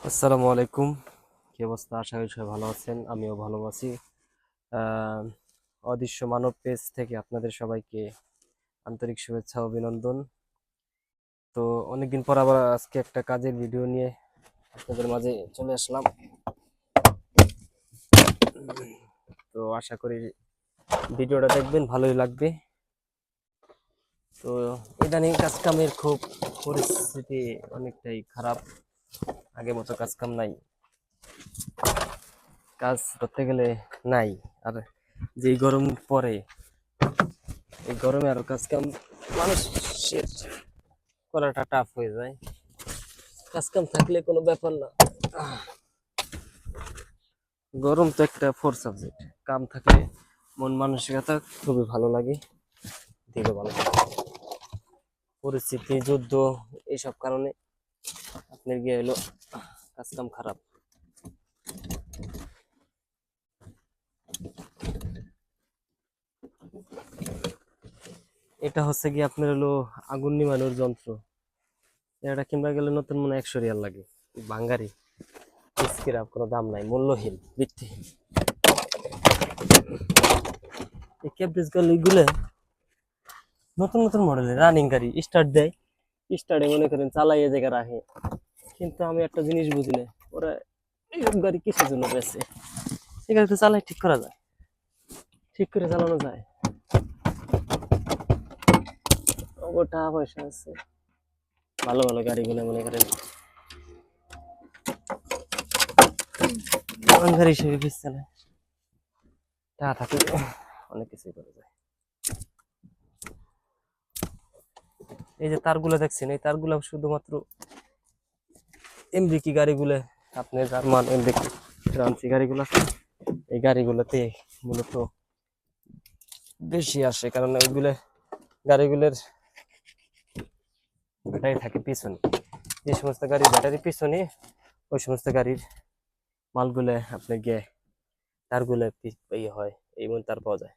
আসসালামু আলাইকুম। কি অবস্থা? আশা করি সবাই ভালো আছেন, আমিও ভালো আছি। আহ, অদৃশ্য মানব পেজ থেকে আপনাদের সবাইকে আন্তরিক শুভেচ্ছা ও অভিনন্দন। তো অনেকদিন পর আবার আজকে একটা কাজের ভিডিও নিয়ে আপনাদের মাঝে চলে আসলাম। তো আশা করি ভিডিওটা দেখবেন, ভালোই লাগবে। তো ইদানিং কাজ কামের খুব পরিস্থিতি অনেকটাই খারাপ, আগের মতো কাজ কাম নাই, কাজ করতে গেলে নাই। আর যে গরম পড়ে, এই গরমে আরো কাজ কাম মানুষের করাটা টাফ হয়ে যায়। কাজ কাম থাকলে কোনো ব্যাপার না, গরম তো একটা ফোর সাবজেক্ট। কাম থাকলে মন মানসিকতা খুবই ভালো লাগে, দিলে ভালো লাগে। পরিস্থিতি, যুদ্ধ, এইসব কারণে আপনার গিয়ে হলো কাজ কাম খারাপ। এটা হচ্ছে কি আপনার হলো আগুন নিভানোর যন্ত্র। এটা কিনবা গেলে নতুন মনে 100 রিয়াল লাগে, বাঙ্গারি স্ক্র্যাপ, কোনো দাম নাই, মূল্যহীন, ভিত্তিহীন। এই ক্যাব্রিজ গাড়িগুলো নতুন নতুন মডেলের রানিং গাড়ি, স্টার্ট দেয়, স্টার্টে মনে করেন চালাইয়ে জায়গা রাখে। কিন্তু আমি একটা জিনিস বুঝি না, ওরা এইসব গাড়ি কিসের জন্য বেছে? এই গাড়ি তো চালাই ঠিক করা যায়, ঠিক করে চালানো যায়, ওর টাকা পয়সা আছে। ভালো ভালো গাড়িগুলো মনে করেন গাড়ি হিসেবে বেচছে না, টাকা থাকলে অনেক কিছুই করা যায়। এই যে তারগুলো দেখছেন, এই তারগুলো শুধুমাত্র এমবিকি গাড়িগুলো, আপনি জার্মান এমবিকি ফ্রান্সি গাড়িগুলো আছে, এই গাড়িগুলোতে মূলত বেশি আসে, কারণ ওইগুলো গাড়িগুলোর ব্যাটারি থাকে পিছনে। যে সমস্ত গাড়ির ব্যাটারি পিছনে, ওই সমস্ত গাড়ির মালগুলো আপনি গিয়ে তারগুলো ইয়ে হয়, এই মন তার পাওয়া যায়।